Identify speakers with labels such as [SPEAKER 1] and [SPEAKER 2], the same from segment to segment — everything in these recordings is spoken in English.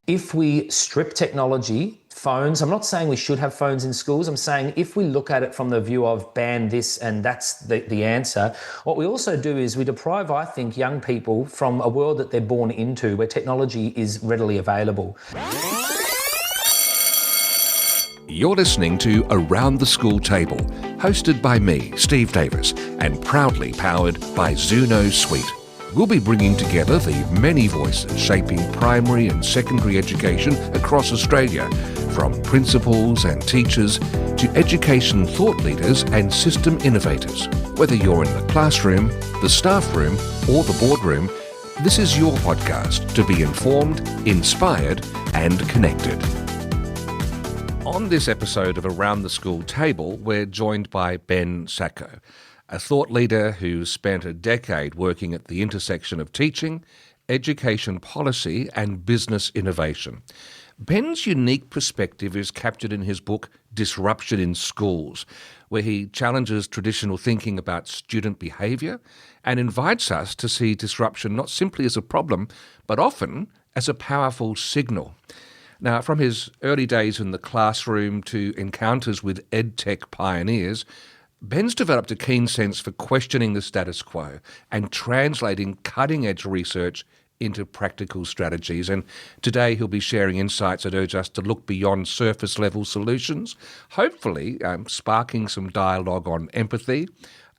[SPEAKER 1] If we strip technology, phones, I'm not saying we should have phones in schools. I'm saying if we look at it from the view of ban this and that's the answer, what we also do is we deprive, I think, young people from a world that they're born into where technology is readily available.
[SPEAKER 2] You're listening to Around the School Table, hosted by me, Steve Davis, and proudly powered by Xuno Suite. We'll be bringing together the many voices shaping primary and secondary education across Australia, from principals and teachers to education thought leaders and system innovators. Whether you're in the classroom, the staff room, or the boardroom, this is your podcast to be informed, inspired, and connected. On this episode of Around the School Table, we're joined by Ben Sacco, a thought leader who spent a decade working at the intersection of teaching, education policy, and business innovation. Ben's unique perspective is captured in his book Disruption in Schools, where he challenges traditional thinking about student behaviour and invites us to see disruption not simply as a problem, but often as a powerful signal. Now, from his early days in the classroom to encounters with EdTech pioneers, Ben's developed a keen sense for questioning the status quo and translating cutting-edge research into practical strategies. And today he'll be sharing insights that urge us to look beyond surface-level solutions, hopefully sparking some dialogue on empathy,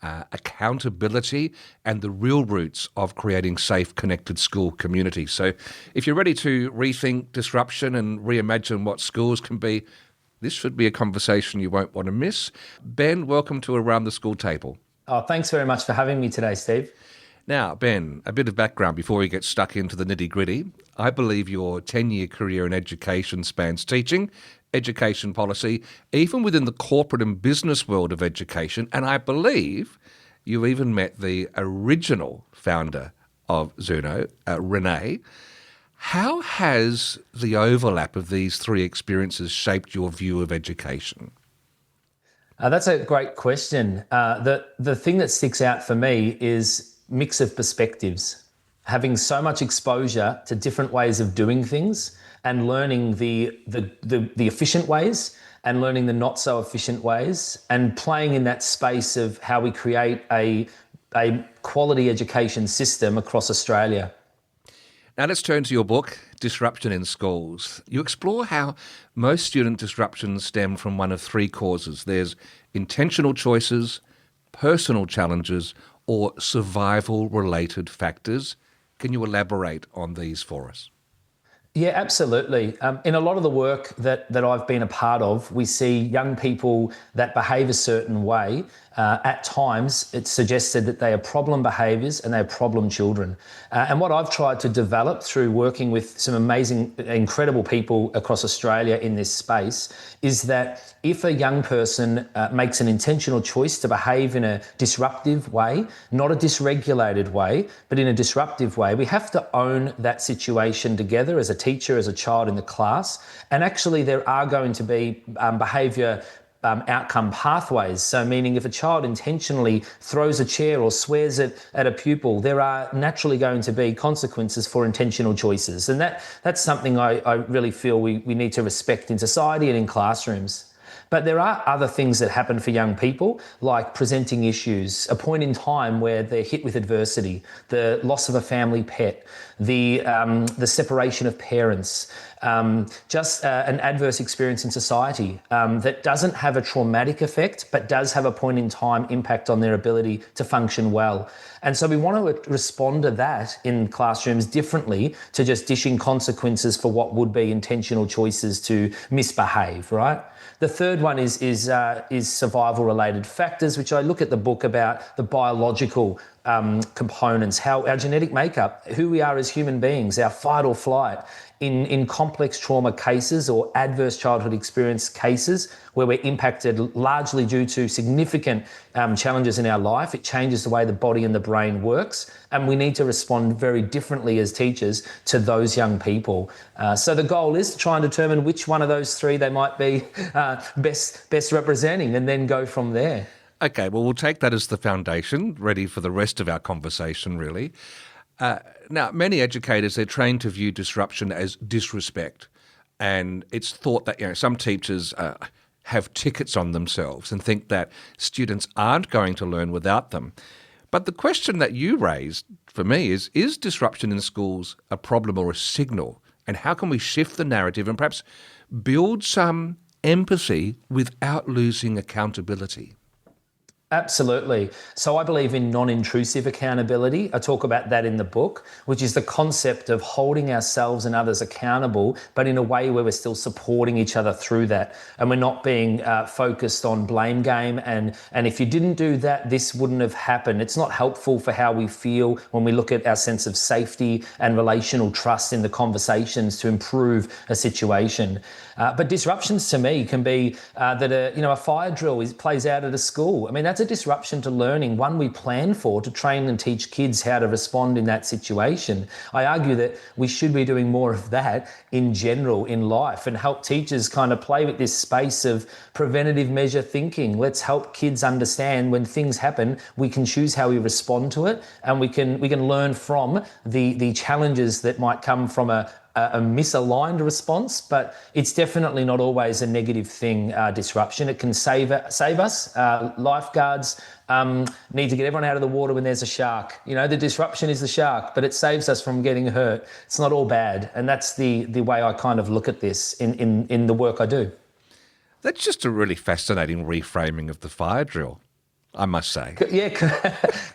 [SPEAKER 2] accountability, and the real roots of creating safe, connected school communities. So if you're ready to rethink disruption and reimagine what schools can be, this should be a conversation you won't want to miss. Ben, welcome to Around the School Table.
[SPEAKER 1] Oh, thanks very much for having me today, Steve.
[SPEAKER 2] Now, Ben, a bit of background before we get stuck into the nitty-gritty. I believe your 10-year career in education spans teaching, education policy, even within the corporate and business world of education, and I believe you even met the original founder of Xuno, Renee. How has the overlap of these three experiences shaped your view of education?
[SPEAKER 1] That's a great question. The thing that sticks out for me is mix of perspectives. Having so much exposure to different ways of doing things and learning the efficient ways and learning the not so efficient ways and playing in that space of how we create a quality education system across Australia.
[SPEAKER 2] Now let's turn to your book, Disruption in Schools. You explore how most student disruptions stem from one of three causes. There's intentional choices, personal challenges, or survival-related factors. Can you elaborate on these for us?
[SPEAKER 1] Yeah, absolutely. In a lot of the work that I've been a part of, we see young people that behave a certain way. At times, it's suggested that they are problem behaviours and they're problem children. And what I've tried to develop through working with some amazing, incredible people across Australia in this space is that if a young person makes an intentional choice to behave in a disruptive way, not a dysregulated way, but in a disruptive way, we have to own that situation together as a teacher, as a child in the class. And actually, there are going to be behaviour outcome pathways. So meaning if a child intentionally throws a chair or swears at a pupil, there are naturally going to be consequences for intentional choices. And that's something I really feel we need to respect in society and in classrooms. But there are other things that happen for young people, like presenting issues, a point in time where they're hit with adversity, the loss of a family pet, the separation of parents, just an adverse experience in society that doesn't have a traumatic effect, but does have a point in time impact on their ability to function well. And so we want to respond to that in classrooms differently to just dishing consequences for what would be intentional choices to misbehave, right? The third one is survival-related factors, which I look at the book about the biological components, how our genetic makeup, who we are as human beings, our fight or flight. In complex trauma cases or adverse childhood experience cases where we're impacted largely due to significant challenges in our life, it changes the way the body and the brain works, and we need to respond very differently as teachers to those young people. So the goal is to try and determine which one of those three they might be best representing and then go from there.
[SPEAKER 2] Okay, well, we'll take that as the foundation, ready for the rest of our conversation, really. Now, many educators, they're trained to view disruption as disrespect. And it's thought that, some teachers have tickets on themselves and think that students aren't going to learn without them. But the question that you raised for me is disruption in schools a problem or a signal? And how can we shift the narrative and perhaps build some empathy without losing accountability?
[SPEAKER 1] Absolutely. So I believe in non-intrusive accountability. I talk about that in the book, which is the concept of holding ourselves and others accountable, but in a way where we're still supporting each other through that. And we're not being focused on blame game. And if you didn't do that, this wouldn't have happened. It's not helpful for how we feel when we look at our sense of safety and relational trust in the conversations to improve a situation. But disruptions to me can be that a fire drill plays out at a school. I mean, that's a disruption to learning, one we plan for to train and teach kids how to respond in that situation. I argue that we should be doing more of that in general in life and help teachers kind of play with this space of preventative measure thinking. Let's help kids understand when things happen, we can choose how we respond to it, and we can learn from the challenges that might come from a misaligned response, but it's definitely not always a negative thing, disruption. It can save us. Lifeguards need to get everyone out of the water when there's a shark. The disruption is the shark, but it saves us from getting hurt. It's not all bad. And that's the way I kind of look at this in the work I do.
[SPEAKER 2] That's just a really fascinating reframing of the fire drill, I must say.
[SPEAKER 1] Yeah,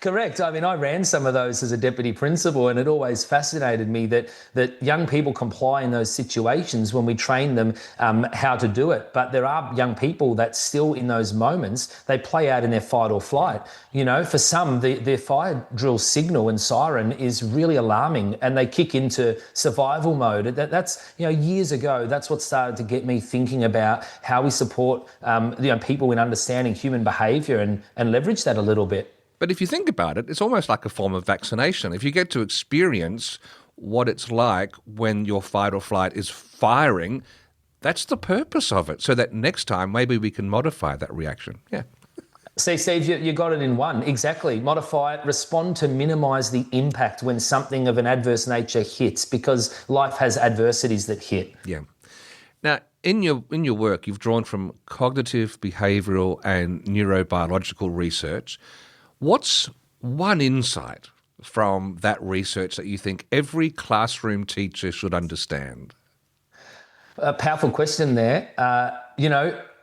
[SPEAKER 1] correct. I mean, I ran some of those as a deputy principal, and it always fascinated me that young people comply in those situations when we train them how to do it. But there are young people that still in those moments, they play out in their fight or flight. For some, their fire drill signal and siren is really alarming, and they kick into survival mode. That's years ago, that's what started to get me thinking about how we support people in understanding human behaviour and leverage that a little bit.
[SPEAKER 2] But if you think about it, it's almost like a form of vaccination. If you get to experience what it's like when your fight or flight is firing, that's the purpose of it, so that next time maybe we can modify that reaction. Yeah.
[SPEAKER 1] See, Steve, you got it in one. Exactly. Modify it, respond to minimise the impact when something of an adverse nature hits, because life has adversities that hit.
[SPEAKER 2] Yeah. Now, in your work, you've drawn from cognitive, behavioural and neurobiological research. What's one insight from that research that you think every classroom teacher should understand?
[SPEAKER 1] A powerful question there.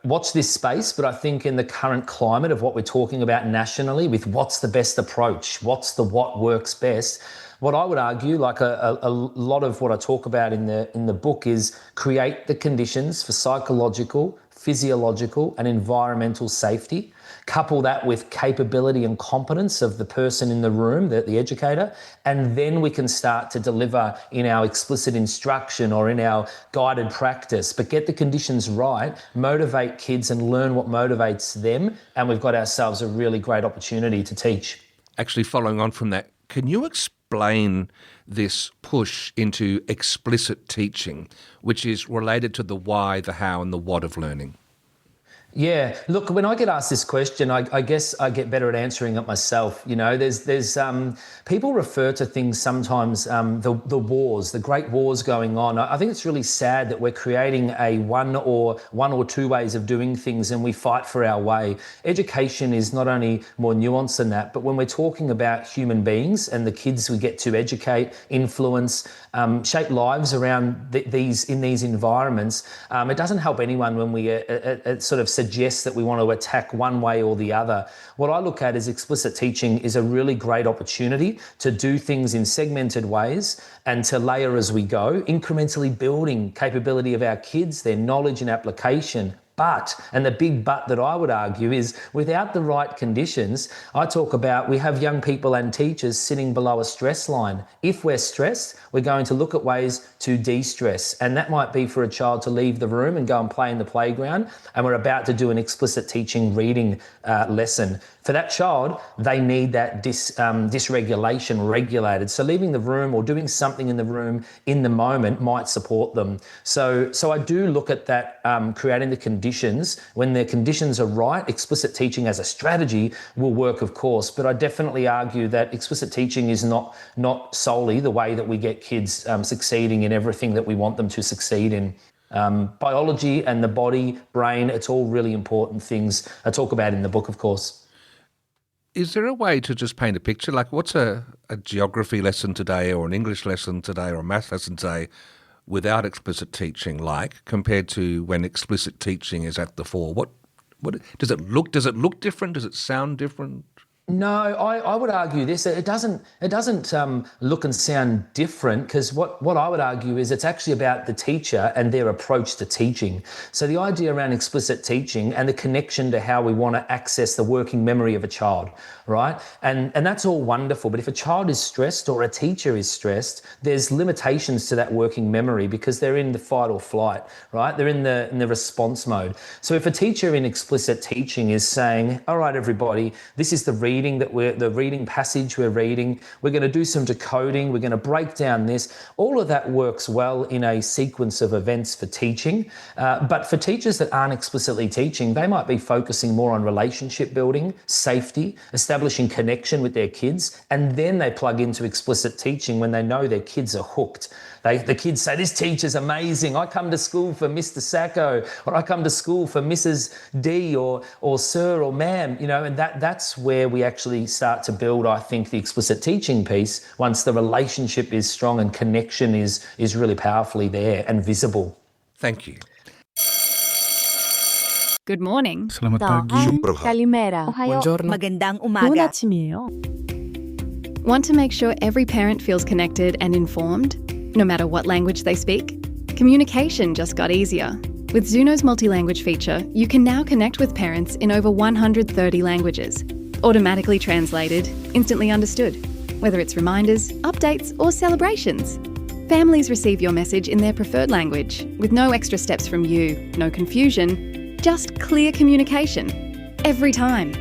[SPEAKER 1] Watch this space, but I think in the current climate of what we're talking about nationally with what's the best approach, what works best, what I would argue, like a lot of what I talk about in the book, is create the conditions for psychological, physiological and environmental safety. Couple that with capability and competence of the person in the room, the educator, and then we can start to deliver in our explicit instruction or in our guided practice. But get the conditions right, motivate kids and learn what motivates them, and we've got ourselves a really great opportunity to teach.
[SPEAKER 2] Actually, following on from that, can you explain this push into explicit teaching, which is related to the why, the how and the what of learning?
[SPEAKER 1] Yeah, look, when I get asked this question, I guess I get better at answering it myself. There's people refer to things sometimes, the wars, the great wars going on. I think it's really sad that we're creating a one or two ways of doing things and we fight for our way. Education is not only more nuanced than that, but when we're talking about human beings and the kids we get to educate, influence, shape lives around these environments, it doesn't help anyone when we sort of suggest that we want to attack one way or the other. What I look at is explicit teaching is a really great opportunity to do things in segmented ways and to layer as we go, incrementally building capability of our kids, their knowledge and application. But, and the big but that I would argue is without the right conditions, I talk about we have young people and teachers sitting below a stress line. If we're stressed, we're going to look at ways to de-stress. And that might be for a child to leave the room and go and play in the playground. And we're about to do an explicit teaching reading lesson. For that child, they need that dysregulation regulated. So leaving the room or doing something in the room in the moment might support them. So I do look at that, creating the conditions. When the conditions are right, explicit teaching as a strategy will work, of course. But I definitely argue that explicit teaching is not solely the way that we get kids succeeding in everything that we want them to succeed in. Biology and the body, brain, it's all really important things I talk about in the book, of course.
[SPEAKER 2] Is there a way to just paint a picture? Like, what's a geography lesson today or an English lesson today or a math lesson today without explicit teaching like compared to when explicit teaching is at the fore? What does it look different? Does it sound different?
[SPEAKER 1] No, I would argue this. It doesn't look and sound different, because what I would argue is it's actually about the teacher and their approach to teaching. So the idea around explicit teaching and the connection to how we want to access the working memory of a child, right? And that's all wonderful. But if a child is stressed or a teacher is stressed, there's limitations to that working memory because they're in the fight or flight, right? They're in the response mode. So if a teacher in explicit teaching is saying, all right, everybody, this is the reading passage we're reading. We're going to do some decoding. We're going to break down this. All of that works well in a sequence of events for teaching. But for teachers that aren't explicitly teaching, they might be focusing more on relationship building, safety, establishing connection with their kids, and then they plug into explicit teaching when they know their kids are hooked. The kids say, this teacher's amazing. I come to school for Mr. Sacco, or I come to school for Mrs. D or Sir or Ma'am, and that's where we actually start to build, I think, the explicit teaching piece once the relationship is strong and connection is really powerfully there and visible.
[SPEAKER 2] Thank you.
[SPEAKER 3] Good morning.
[SPEAKER 4] Selamat pagi.
[SPEAKER 5] Kalimera.
[SPEAKER 4] Buongiorno.
[SPEAKER 5] Magandang
[SPEAKER 3] 좋은
[SPEAKER 5] umaga.
[SPEAKER 3] 아침이에요. Want to make sure every parent feels connected and informed, no matter what language they speak? Communication just got easier. With Xuno's multi-language feature, you can now connect with parents in over 130 languages, automatically translated, instantly understood, whether it's reminders, updates, or celebrations. Families receive your message in their preferred language, with no extra steps from you, no confusion, just clear communication. Every time.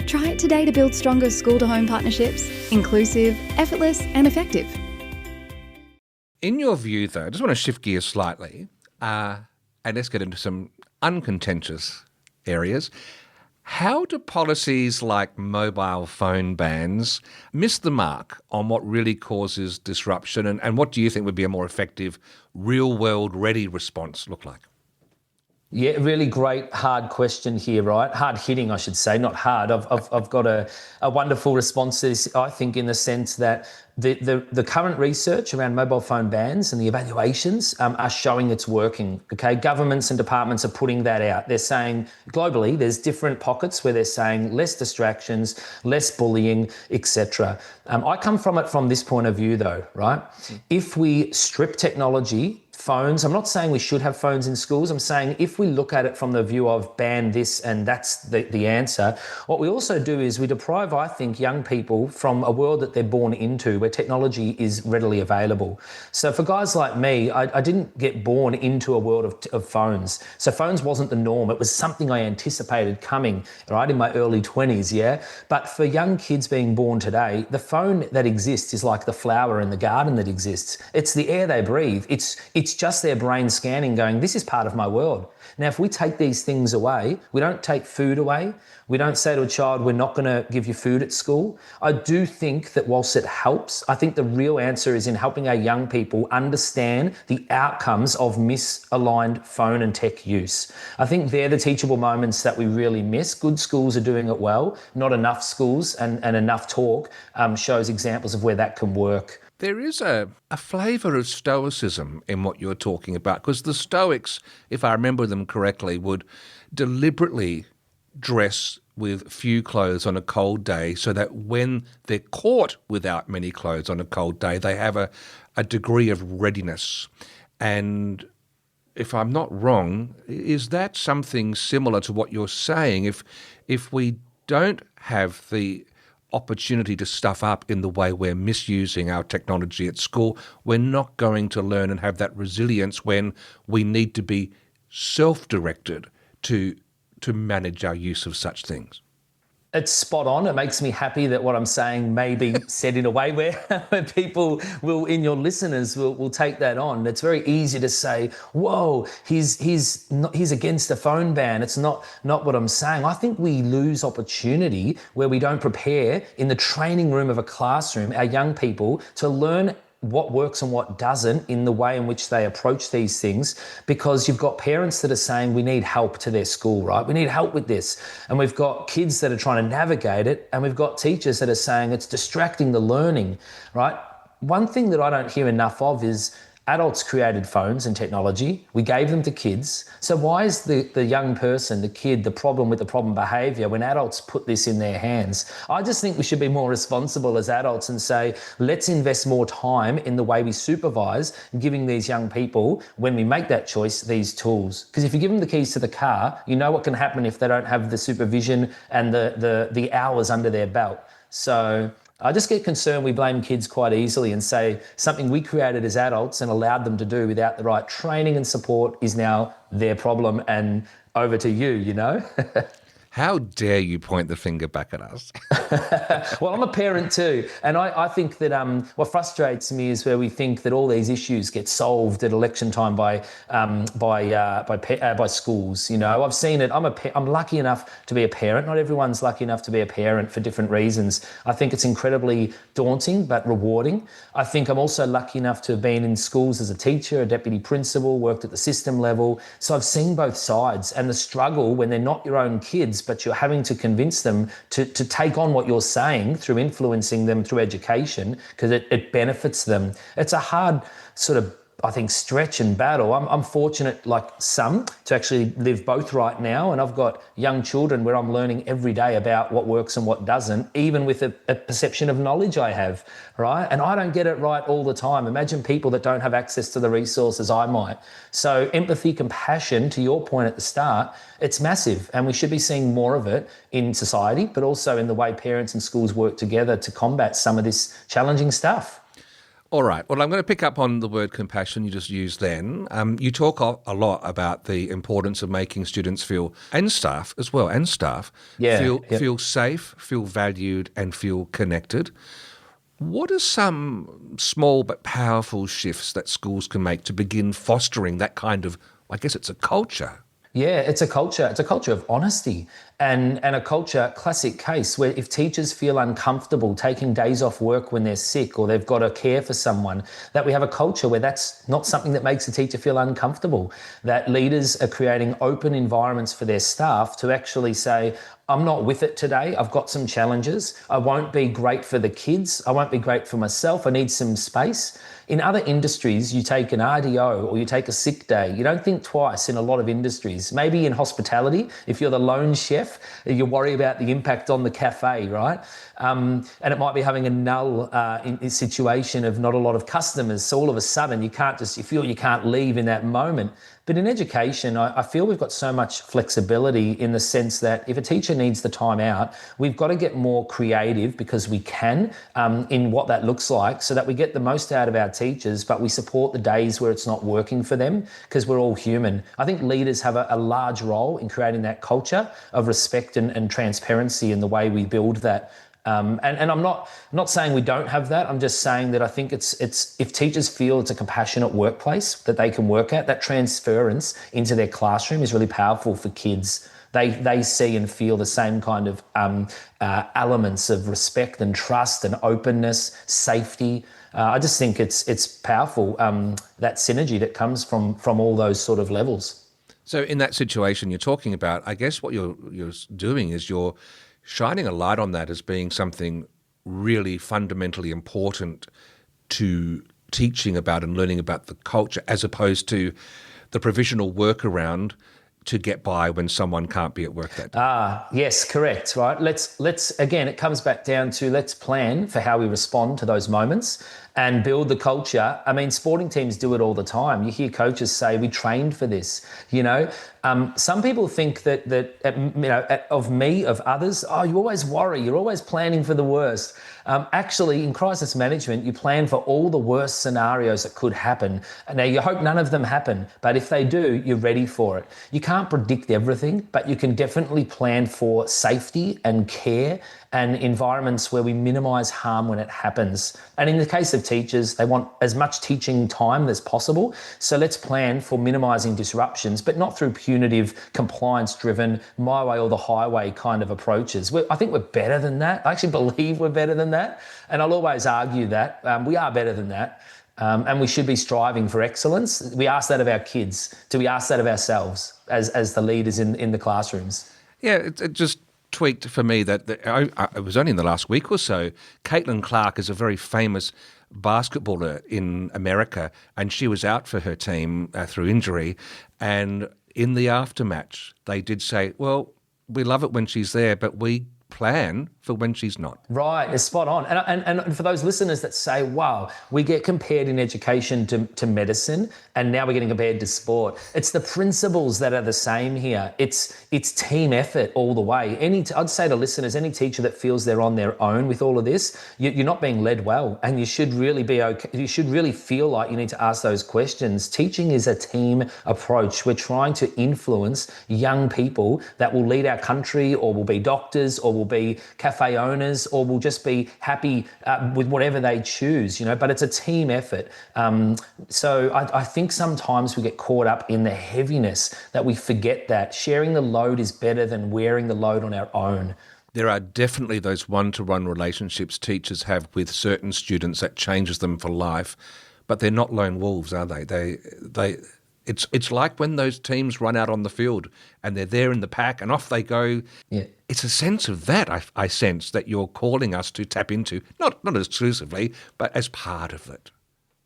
[SPEAKER 3] Try it today to build stronger school-to-home partnerships, inclusive, effortless, and effective.
[SPEAKER 2] In your view, though, I just want to shift gears slightly and let's get into some uncontentious areas. How do policies like mobile phone bans miss the mark on what really causes disruption, and what do you think would be a more effective, real-world ready response look like?
[SPEAKER 1] Yeah, really great, hard question here, right? Hard hitting, I should say, not hard. I've got a wonderful response to this, I think, in the sense that the current research around mobile phone bans and the evaluations are showing it's working, okay? Governments and departments are putting that out. They're saying, globally, there's different pockets where they're saying less distractions, less bullying, etc. I come from it from this point of view, though, right? If we strip technology, phones, I'm not saying we should have phones in schools. I'm saying if we look at it from the view of ban this and that's the answer, what we also do is we deprive, I think, young people from a world that they're born into where technology is readily available. So for guys like me, I didn't get born into a world of phones. So phones wasn't the norm. It was something I anticipated coming, right, in my early 20s, yeah? But for young kids being born today, the phone that exists is like the flower in the garden that exists. It's the air they breathe. It's just their brain scanning going, this is part of my world. Now, if we take these things away, we don't take food away. We don't say to a child, we're not going to give you food at school. I do think that whilst it helps, I think the real answer is in helping our young people understand the outcomes of misaligned phone and tech use. I think they're the teachable moments that we really miss. Good schools are doing it well. Not enough schools and enough talk shows examples of where that can work.
[SPEAKER 2] There is a flavour of stoicism in what you're talking about, because the Stoics, if I remember them correctly, would deliberately dress with few clothes on a cold day so that when they're caught without many clothes on a cold day, they have a degree of readiness. And if I'm not wrong, is that something similar to what you're saying? If we don't have the opportunity to stuff up in the way we're misusing our technology at school, we're not going to learn and have that resilience when we need to be self-directed to manage our use of such things.
[SPEAKER 1] It's spot on. It makes me happy that what I'm saying may be said in a way where, where people will, in your listeners, will take that on. It's very easy to say, "Whoa, he's against the phone ban." It's not what I'm saying. I think we lose opportunity where we don't prepare in the training room of a classroom our young people to learn what works and what doesn't in the way in which they approach these things, because you've got parents that are saying we need help to their school, right? We need help with this. And we've got kids that are trying to navigate it, and we've got teachers that are saying it's distracting the learning, right? One thing that I don't hear enough of is adults created phones and technology. We gave them to kids. So why is the young person, the kid, the problem with the problem behaviour when adults put this in their hands? I just think we should be more responsible as adults and say, let's invest more time in the way we supervise, giving these young people, when we make that choice, these tools. Because if you give them the keys to the car, you know what can happen if they don't have the supervision and the hours under their belt. So I just get concerned we blame kids quite easily and say something we created as adults and allowed them to do without the right training and support is now their problem and over to you, you know?
[SPEAKER 2] How dare you point the finger back at us?
[SPEAKER 1] Well, I'm a parent too, and I think that what frustrates me is where we think that all these issues get solved at election time by schools. You know, I've seen it. I'm lucky enough to be a parent. Not everyone's lucky enough to be a parent for different reasons. I think it's incredibly daunting but rewarding. I think I'm also lucky enough to have been in schools as a teacher, a deputy principal, worked at the system level. So I've seen both sides, and the struggle when they're not your own kids, but you're having to convince them to take on what you're saying through influencing them through education because it benefits them. It's a hard sort of, I think, stretch and battle. I'm fortunate, like some, to actually live both right now, and I've got young children where I'm learning every day about what works and what doesn't, even with a perception of knowledge I have, right? And I don't get it right all the time. Imagine people that don't have access to the resources I might. So empathy, compassion, to your point at the start, it's massive, and we should be seeing more of it in society, but also in the way parents and schools work together to combat some of this challenging stuff.
[SPEAKER 2] All right. Well, I'm going to pick up on the word compassion you just used then. You talk a lot about the importance of making students feel, and staff as well, feel safe, feel valued, and feel connected. What are some small but powerful shifts that schools can make to begin fostering that kind of, I guess it's a culture?
[SPEAKER 1] Yeah, it's a culture. It's a culture of honesty and a culture, classic case, where if teachers feel uncomfortable taking days off work when they're sick or they've got to care for someone, that we have a culture where that's not something that makes a teacher feel uncomfortable, that leaders are creating open environments for their staff to actually say, I'm not with it today. I've got some challenges. I won't be great for the kids. I won't be great for myself. I need some space. In other industries, you take an RDO or you take a sick day. You don't think twice in a lot of industries. Maybe in hospitality, if you're the lone chef, you worry about the impact on the cafe, right? And it might be having a null in situation of not a lot of customers. So all of a sudden, you feel you can't leave in that moment. But in education, I feel we've got so much flexibility in the sense that if a teacher needs the time out, we've got to get more creative because we can in what that looks like so that we get the most out of our teachers, but we support the days where it's not working for them because we're all human. I think leaders have a large role in creating that culture of respect and transparency in the way we build that. And I'm not saying we don't have that. I'm just saying that I think it's if teachers feel it's a compassionate workplace that they can work at, that transference into their classroom is really powerful for kids. They see and feel the same kind of elements of respect and trust and openness, safety. I just think it's powerful, that synergy that comes from all those sort of levels.
[SPEAKER 2] So in that situation you're talking about, I guess what you're doing is you're shining a light on that as being something really fundamentally important to teaching about and learning about the culture, as opposed to the provisional workaround to get by when someone can't be at work that day.
[SPEAKER 1] Yes, correct, right? Let's again, it comes back down to let's plan for how we respond to those moments. and build the culture. I mean, sporting teams do it all the time. You hear coaches say, we trained for this, you know. Some people think that of me, of others, oh, you always worry, you're always planning for the worst. Actually, in crisis management, you plan for all the worst scenarios that could happen. Now, you hope none of them happen, but if they do, you're ready for it. You can't predict everything, but you can definitely plan for safety and care and environments where we minimise harm when it happens. And in the case of teachers, they want as much teaching time as possible. So let's plan for minimising disruptions, but not through punitive, compliance-driven, my way or the highway kind of approaches. I think we're better than that. I actually believe we're better than that. And I'll always argue that we are better than that. And we should be striving for excellence. We ask that of our kids. Do we ask that of ourselves as the leaders in the classrooms?
[SPEAKER 2] Yeah, it just tweaked for me that it was only in the last week or so. Caitlin Clark is a very famous basketballer in America, and she was out for her team through injury. And in the aftermatch, they did say, well, we love it when she's there, but we plan for when she's not.
[SPEAKER 1] Right, it's spot on. And for those listeners that say, wow, we get compared in education to medicine, and now we're getting compared to sport. It's the principles that are the same here. It's team effort all the way. I'd say to listeners, any teacher that feels they're on their own with all of this, you're not being led well, and you should really be okay. You should really feel like you need to ask those questions. Teaching is a team approach. We're trying to influence young people that will lead our country, or will be doctors, or will be cafe owners, or will just be happy with whatever they choose, you know, but it's a team effort. So I think sometimes we get caught up in the heaviness that we forget that sharing the load is better than wearing the load on our own.
[SPEAKER 2] There are definitely those one-to-one relationships teachers have with certain students that changes them for life, but they're not lone wolves, are they? It's like when those teams run out on the field and they're there in the pack and off they go.
[SPEAKER 1] Yeah.
[SPEAKER 2] It's a sense of that I sense that you're calling us to tap into, not exclusively, but as part of it.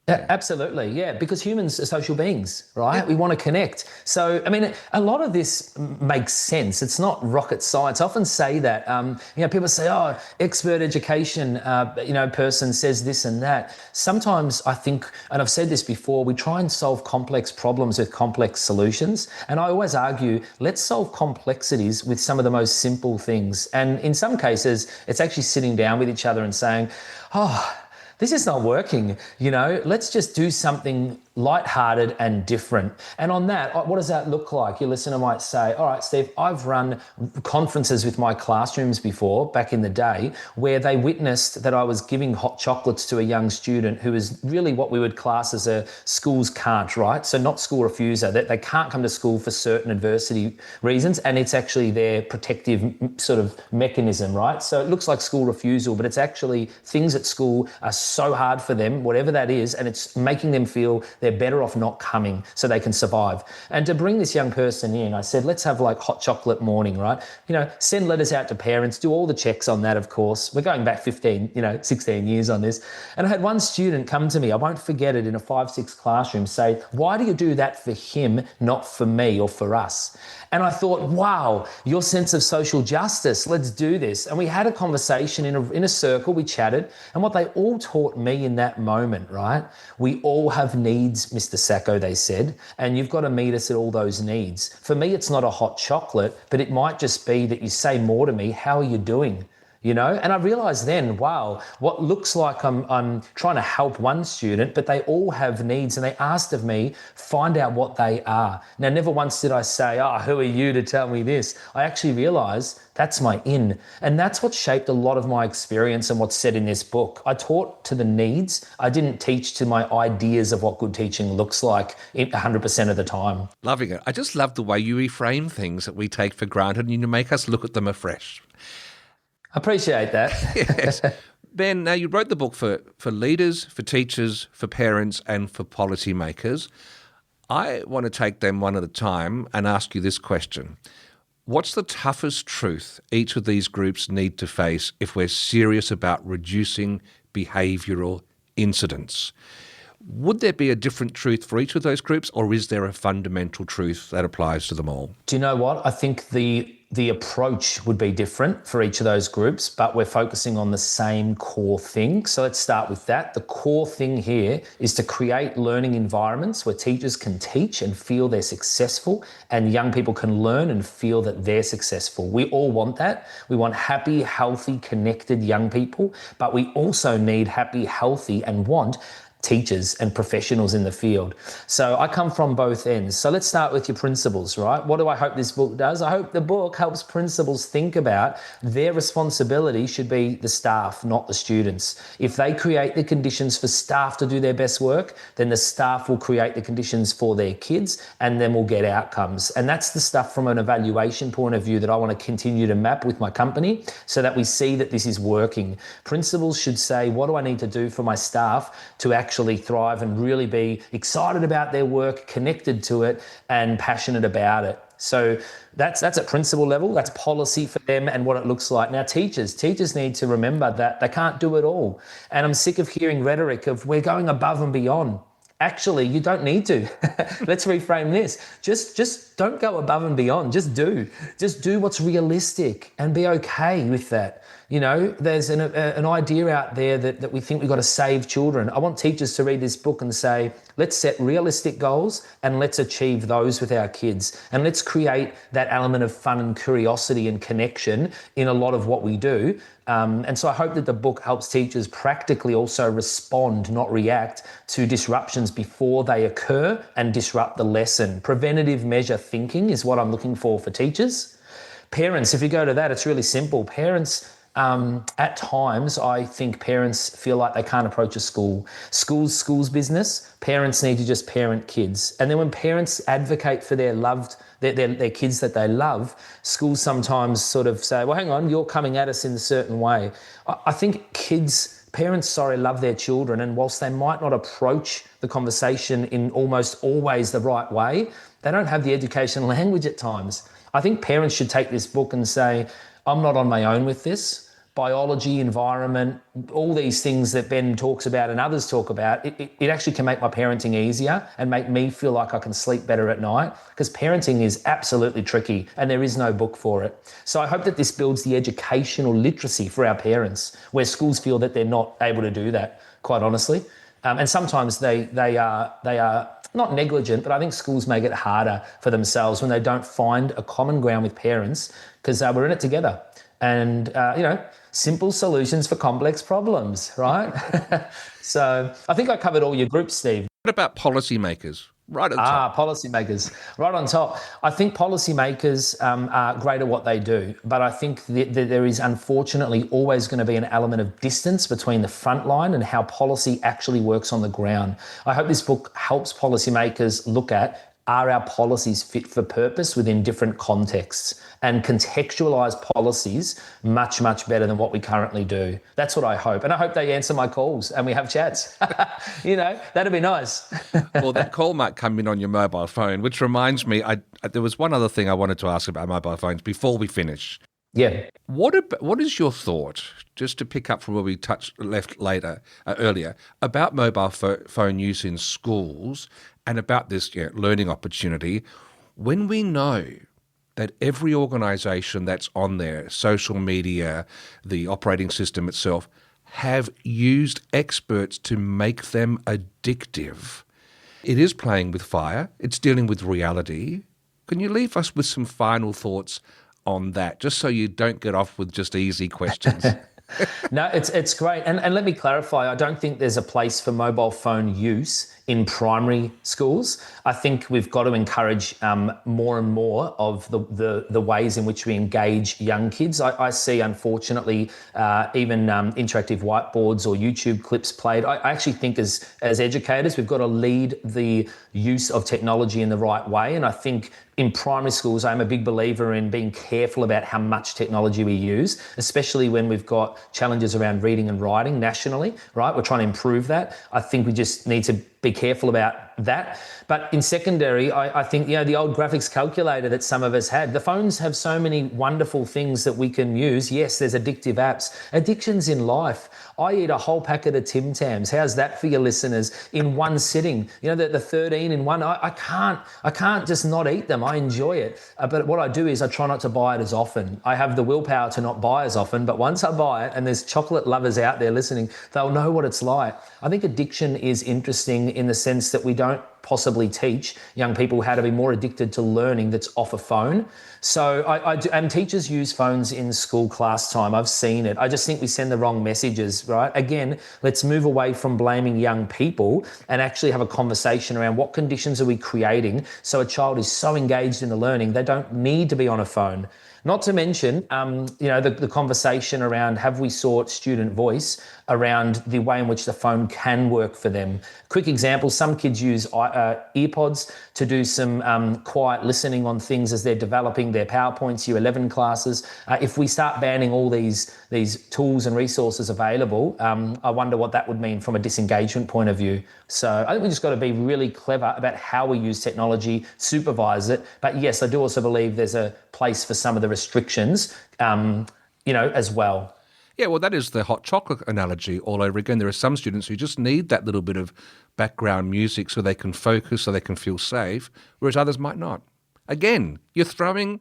[SPEAKER 1] Yeah, absolutely, yeah, because humans are social beings, right? Yeah. We want to connect. So, I mean, a lot of this makes sense. It's not rocket science. I often say that, people say, oh, expert education, person says this and that. Sometimes I think, and I've said this before, we try and solve complex problems with complex solutions. And I always argue, let's solve complexities with some of the most simple things. And in some cases, it's actually sitting down with each other and saying, oh, this is not working, let's just do something lighthearted and different. And on that, what does that look like? Your listener might say, all right, Steve, I've run conferences with my classrooms before, back in the day, where they witnessed that I was giving hot chocolates to a young student who is really what we would class as a schools can't, right? So not school refuser, that they can't come to school for certain adversity reasons, and it's actually their protective sort of mechanism, right? So it looks like school refusal, but it's actually things at school are so hard for them, whatever that is, and it's making them feel they're better off not coming so they can survive. And to bring this young person in, I said, let's have like hot chocolate morning, right? Send letters out to parents, do all the checks on that, of course. We're going back 16 years on this. And I had one student come to me, I won't forget it, in a 5-6 classroom, say, why do you do that for him, not for me or for us? And I thought, wow, your sense of social justice, let's do this. And we had a conversation in a circle, we chatted, and what they all taught me in that moment, right? We all have needs, Mr. Sacco, they said, and you've got to meet us at all those needs. For me, it's not a hot chocolate, but it might just be that you say more to me, how are you doing? And I realized then, wow, what looks like I'm trying to help one student, but they all have needs, and they asked of me, find out what they are. Now, never once did I say, who are you to tell me this? I actually realized that's my in. And that's what shaped a lot of my experience and what's said in this book. I taught to the needs. I didn't teach to my ideas of what good teaching looks like 100% of the time.
[SPEAKER 2] Loving it. I just love the way you reframe things that we take for granted, and you make us look at them afresh.
[SPEAKER 1] Appreciate that.
[SPEAKER 2] Yes. Ben, now you wrote the book for leaders, for teachers, for parents, and for policymakers. I want to take them one at a time and ask you this question. What's the toughest truth each of these groups need to face if we're serious about reducing behavioural incidents? Would there be a different truth for each of those groups, or is there a fundamental truth that applies to them all?
[SPEAKER 1] Do you know what? I think the the approach would be different for each of those groups, but we're focusing on the same core thing. So let's start with that. The core thing here is to create learning environments where teachers can teach and feel they're successful, and young people can learn and feel that they're successful. We all want that. We want happy, healthy, connected young people, but we also need happy, healthy, and want teachers and professionals in the field. So I come from both ends. So let's start with your principals, right? What do I hope this book does? I hope the book helps principals think about their responsibility should be the staff, not the students. If they create the conditions for staff to do their best work, then the staff will create the conditions for their kids, and then we'll get outcomes. And that's the stuff from an evaluation point of view that I want to continue to map with my company so that we see that this is working. Principals should say, what do I need to do for my staff to actually thrive and really be excited about their work, connected to it, and passionate about it. So that's at principal level. That's policy for them and what it looks like. Now, teachers need to remember that they can't do it all. And I'm sick of hearing rhetoric of we're going above and beyond. Actually, you don't need to. Let's reframe this. Just don't go above and beyond. Just do what's realistic and be okay with that. You know, there's an idea out there that we think we've got to save children. I want teachers to read this book and say, let's set realistic goals and let's achieve those with our kids. And let's create that element of fun and curiosity and connection in a lot of what we do. And so I hope that the book helps teachers practically also respond, not react, to disruptions before they occur and disrupt the lesson. Preventative measure thinking is what I'm looking for teachers. Parents, if you go to that, it's really simple. Parents, at times, I think parents feel like they can't approach a school. School's business. Parents need to just parent kids. And then when parents advocate for their kids that they love, schools sometimes sort of say, well, hang on, you're coming at us in a certain way. I think parents love their children, and whilst they might not approach the conversation in almost always the right way, they don't have the education language at times. I think parents should take this book and say, I'm not on my own with this. Biology, environment, all these things that Ben talks about and others talk about, it actually can make my parenting easier and make me feel like I can sleep better at night, because parenting is absolutely tricky and there is no book for it. So I hope that this builds the educational literacy for our parents, where schools feel that they're not able to do that, quite honestly. And sometimes they are not negligent, but I think schools make it harder for themselves when they don't find a common ground with parents, because we're in it together. And, simple solutions for complex problems, right? So I think I covered all your groups, Steve.
[SPEAKER 2] What about policymakers? Right on top.
[SPEAKER 1] Policymakers, right on top. I think policymakers are great at what they do, but I think that there is unfortunately always going to be an element of distance between the front line and how policy actually works on the ground. I hope this book helps policymakers look at, are our policies fit for purpose within different contexts, and contextualise policies much, much better than what we currently do. That's what I hope. And I hope they answer my calls and we have chats. That'd be nice.
[SPEAKER 2] Well, that call might come in on your mobile phone, which reminds me, there was one other thing I wanted to ask about mobile phones before we finish.
[SPEAKER 1] Yeah.
[SPEAKER 2] What is your thought, just to pick up from where we left earlier, about mobile phone use in schools and about this learning opportunity, when we know that every organisation that's on there, social media, the operating system itself, have used experts to make them addictive? It is playing with fire. It's dealing with reality. Can you leave us with some final thoughts on that, just so you don't get off with just easy questions?
[SPEAKER 1] No, it's great. And let me clarify, I don't think there's a place for mobile phone use in primary schools. I think we've got to encourage more and more of the ways in which we engage young kids. I see, unfortunately, even interactive whiteboards or YouTube clips played. I actually think as educators, we've got to lead the use of technology in the right way. And I think in primary schools, I'm a big believer in being careful about how much technology we use, especially when we've got challenges around reading and writing nationally, right? We're trying to improve that. I think we just need to be careful about that. But in secondary, I think, the old graphics calculator that some of us had, the phones have so many wonderful things that we can use. Yes, there's addictive apps. Addictions in life. I eat a whole packet of Tim Tams. How's that for your listeners? In one sitting, the 13 in one. I can't just not eat them. I enjoy it. But what I do is I try not to buy it as often. I have the willpower to not buy as often, but once I buy it, and there's chocolate lovers out there listening, they'll know what it's like. I think addiction is interesting in the sense that we don't possibly teach young people how to be more addicted to learning that's off a phone. So and teachers use phones in school class time. I've seen it. I just think we send the wrong messages, right? Again, let's move away from blaming young people and actually have a conversation around what conditions are we creating so a child is so engaged in the learning they don't need to be on a phone. Not to mention, the conversation around have we sought student voice around the way in which the phone can work for them. Quick example, some kids use earpods to do some quiet listening on things as they're developing their PowerPoints, Year 11 classes. If we start banning all these tools and resources available, I wonder what that would mean from a disengagement point of view. So I think we just got to be really clever about how we use technology, supervise it. But yes, I do also believe there's a place for some of the restrictions, as well.
[SPEAKER 2] Yeah, well, that is the hot chocolate analogy all over again. There are some students who just need that little bit of background music so they can focus, so they can feel safe, whereas others might not. Again, I'm
[SPEAKER 1] throwing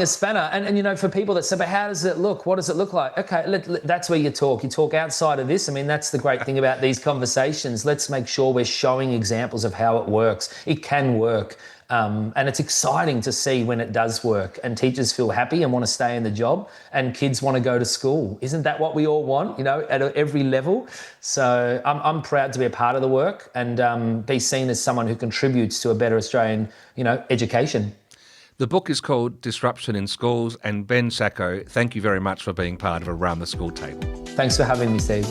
[SPEAKER 1] a spanner. And for people that say, but how does it look? What does it look like? Okay, that's where you talk. You talk outside of this. I mean, that's the great thing about these conversations. Let's make sure we're showing examples of how it works. It can work. And it's exciting to see when it does work and teachers feel happy and want to stay in the job and kids want to go to school. Isn't that what we all want, at every level? So I'm proud to be a part of the work and be seen as someone who contributes to a better Australian, education.
[SPEAKER 2] The book is called Disruption in Schools, and Ben Sacco, thank you very much for being part of Around the School Table.
[SPEAKER 1] Thanks for having me, Steve.